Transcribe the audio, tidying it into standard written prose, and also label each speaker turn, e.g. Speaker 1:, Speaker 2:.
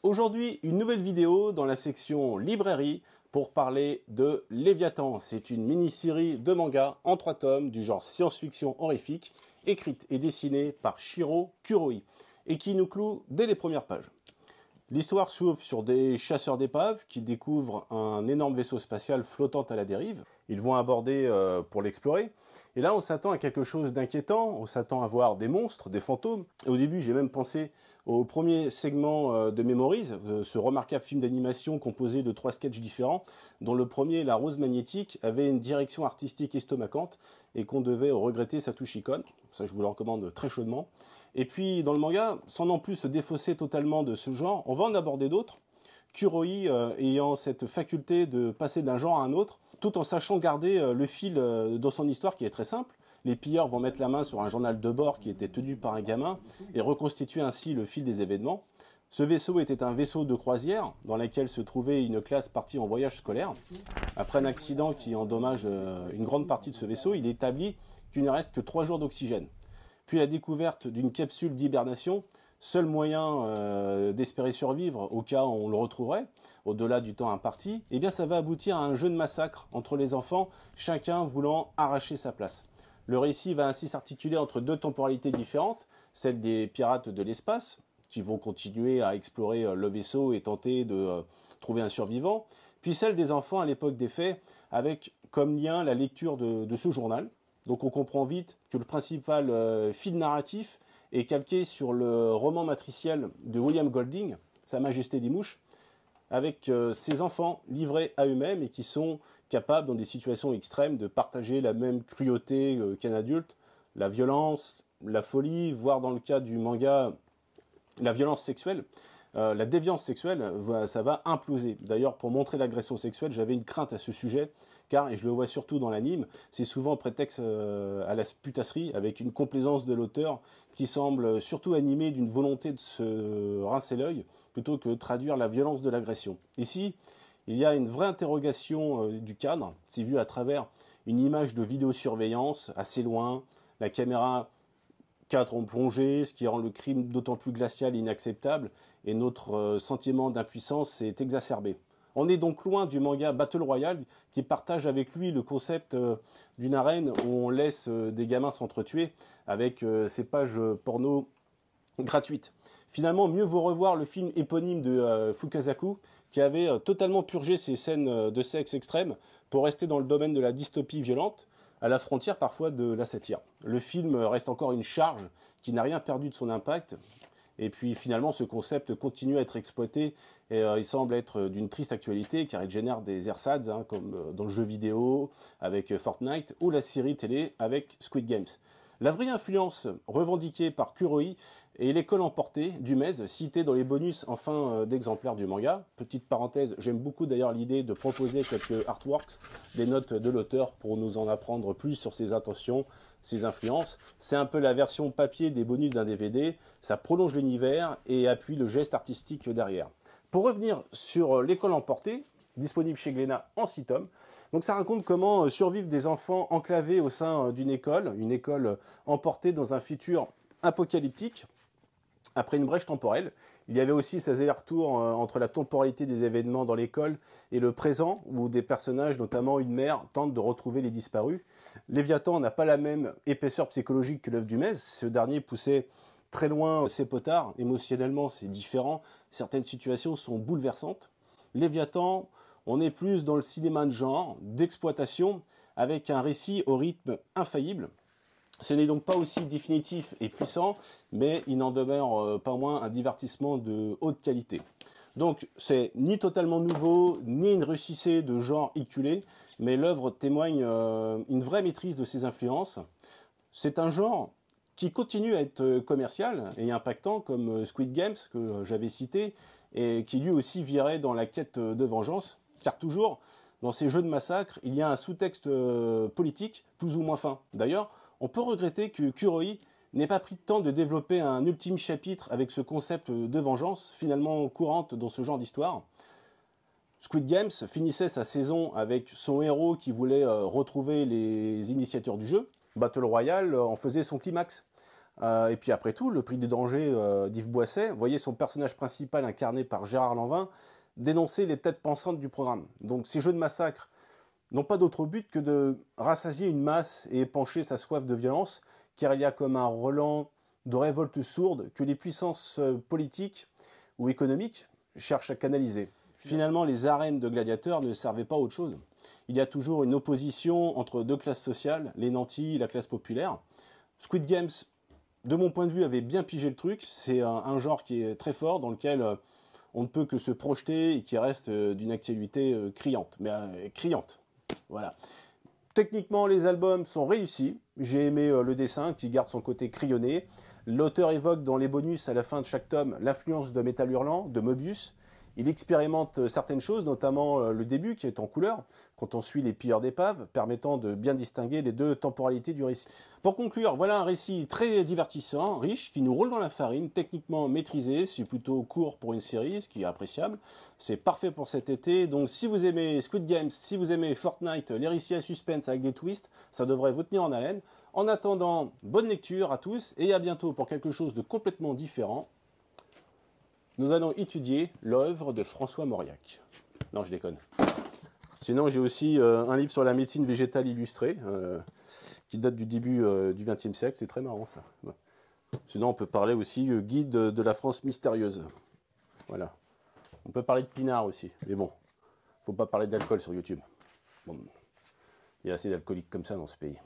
Speaker 1: aujourd'hui une nouvelle vidéo dans la section librairie pour parler de Léviathan. C'est une mini-série de manga en 3 tomes du genre science-fiction horrifique, écrite et dessinée par Shiro Kuroe, et qui nous cloue dès les premières pages. L'histoire s'ouvre sur des chasseurs d'épaves qui découvrent un énorme vaisseau spatial flottant à la dérive. Ils vont aborder pour l'explorer. Et là, on s'attend à quelque chose d'inquiétant. On s'attend à voir des monstres, des fantômes. Et au début, j'ai même pensé au premier segment de Memories, ce remarquable film d'animation composé de 3 sketchs différents, dont le premier, La Rose Magnétique, avait une direction artistique estomacante et qu'on devait regretter Satoshi Kon. Ça, je vous le recommande très chaudement. Et puis, dans le manga, sans non plus se défausser totalement de ce genre, on va en aborder d'autres. Kuroe ayant cette faculté de passer d'un genre à un autre, tout en sachant garder le fil dans son histoire qui est très simple. Les pilleurs vont mettre la main sur un journal de bord qui était tenu par un gamin et reconstituer ainsi le fil des événements. Ce vaisseau était un vaisseau de croisière dans lequel se trouvait une classe partie en voyage scolaire. Après un accident qui endommage une grande partie de ce vaisseau, il est établi qu'il ne reste que 3 jours d'oxygène. Puis la découverte d'une capsule d'hibernation, seul moyen d'espérer survivre au cas où on le retrouverait, au-delà du temps imparti, eh bien ça va aboutir à un jeu de massacre entre les enfants, chacun voulant arracher sa place. Le récit va ainsi s'articuler entre 2 temporalités différentes, celle des pirates de l'espace, qui vont continuer à explorer le vaisseau et tenter de trouver un survivant, puis celle des enfants à l'époque des faits, avec comme lien la lecture de ce journal. Donc on comprend vite que le principal fil narratif est calqué sur le roman matriciel de William Golding, Sa Majesté des Mouches, avec ces enfants livrés à eux-mêmes et qui sont capables, dans des situations extrêmes, de partager la même cruauté qu'un adulte, la violence, la folie, voire dans le cas du manga, la violence sexuelle. La déviance sexuelle, ça va imploser. D'ailleurs, pour montrer l'agression sexuelle, j'avais une crainte à ce sujet, car, et je le vois surtout dans l'anime, c'est souvent prétexte à la putasserie, avec une complaisance de l'auteur qui semble surtout animée d'une volonté de se rincer l'œil, plutôt que traduire la violence de l'agression. Ici, il y a une vraie interrogation du cadre, c'est vu à travers une image de vidéosurveillance assez loin, la caméra cadre en plongée, ce qui rend le crime d'autant plus glacial et inacceptable, et notre sentiment d'impuissance est exacerbé. On est donc loin du manga Battle Royale qui partage avec lui le concept d'une arène où on laisse des gamins s'entretuer avec ces pages porno gratuites. Finalement, mieux vaut revoir le film éponyme de Fukasaku qui avait totalement purgé ces scènes de sexe extrême pour rester dans le domaine de la dystopie violente, à la frontière parfois de la satire. Le film reste encore une charge qui n'a rien perdu de son impact. Et puis finalement, ce concept continue à être exploité et il semble être d'une triste actualité car il génère des ersatz, comme dans le jeu vidéo avec Fortnite ou la série télé avec Squid Games. La vraie influence revendiquée par Kuroe est l'école emportée du MES, citée dans les bonus en fin d'exemplaire du manga. Petite parenthèse, j'aime beaucoup d'ailleurs l'idée de proposer quelques artworks, des notes de l'auteur pour nous en apprendre plus sur ses intentions, ses influences. C'est un peu la version papier des bonus d'un DVD, ça prolonge l'univers et appuie le geste artistique derrière. Pour revenir sur l'école emportée, disponible chez Glénat en 6 tomes, donc ça raconte comment survivent des enfants enclavés au sein d'une école emportée dans un futur apocalyptique, après une brèche temporelle. Il y avait aussi ces allers-retours entre la temporalité des événements dans l'école et le présent, où des personnages, notamment une mère, tentent de retrouver les disparus. Léviathan n'a pas la même épaisseur psychologique que l'œuvre du MES. Ce dernier poussait très loin ses potards. Émotionnellement, c'est différent. Certaines situations sont bouleversantes. Léviathan, on est plus dans le cinéma de genre, d'exploitation, avec un récit au rythme infaillible. Ce n'est donc pas aussi définitif et puissant, mais il n'en demeure pas moins un divertissement de haute qualité. Donc c'est ni totalement nouveau, ni une ressuscité de genre iculé, mais l'œuvre témoigne une vraie maîtrise de ses influences. C'est un genre qui continue à être commercial et impactant, comme Squid Games, que j'avais cité, et qui lui aussi virait dans la quête de vengeance, car toujours, dans ces jeux de massacre, il y a un sous-texte politique plus ou moins fin. D'ailleurs, on peut regretter que Kuroe n'ait pas pris le temps de développer un ultime chapitre avec ce concept de vengeance, finalement courante dans ce genre d'histoire. Squid Games finissait sa saison avec son héros qui voulait retrouver les initiateurs du jeu. Battle Royale en faisait son climax. Et puis après tout, le prix du danger d'Yves Boisset, vous voyez son personnage principal incarné par Gérard Lanvin, dénoncer les têtes pensantes du programme. Donc ces jeux de massacre n'ont pas d'autre but que de rassasier une masse et épancher sa soif de violence, car il y a comme un relent de révolte sourde que les puissances politiques ou économiques cherchent à canaliser. Finalement, les arènes de gladiateurs ne servaient pas à autre chose. Il y a toujours une opposition entre deux classes sociales, les nantis et la classe populaire. Squid Games, de mon point de vue, avait bien pigé le truc. C'est un genre qui est très fort, dans lequel on ne peut que se projeter et qui reste d'une actualité criante. Mais criante, voilà. Techniquement, les albums sont réussis. J'ai aimé le dessin qui garde son côté crayonné. L'auteur évoque dans les bonus à la fin de chaque tome l'influence de Métal Hurlant, de Mobius. Il expérimente certaines choses, notamment le début qui est en couleur, quand on suit les pilleurs d'épaves, permettant de bien distinguer les deux temporalités du récit. Pour conclure, voilà un récit très divertissant, riche, qui nous roule dans la farine, techniquement maîtrisé, c'est plutôt court pour une série, ce qui est appréciable. C'est parfait pour cet été, donc si vous aimez Squid Games, si vous aimez Fortnite, les récits à suspense avec des twists, ça devrait vous tenir en haleine. En attendant, bonne lecture à tous et à bientôt pour quelque chose de complètement différent. Nous allons étudier l'œuvre de François Mauriac. Non, je déconne. Sinon, j'ai aussi un livre sur la médecine végétale illustrée, qui date du début du XXe siècle. C'est très marrant, ça. Sinon, on peut parler aussi guide de la France mystérieuse. Voilà. On peut parler de pinard aussi. Mais bon, faut pas parler d'alcool sur YouTube. Bon, il y a assez d'alcooliques comme ça dans ce pays.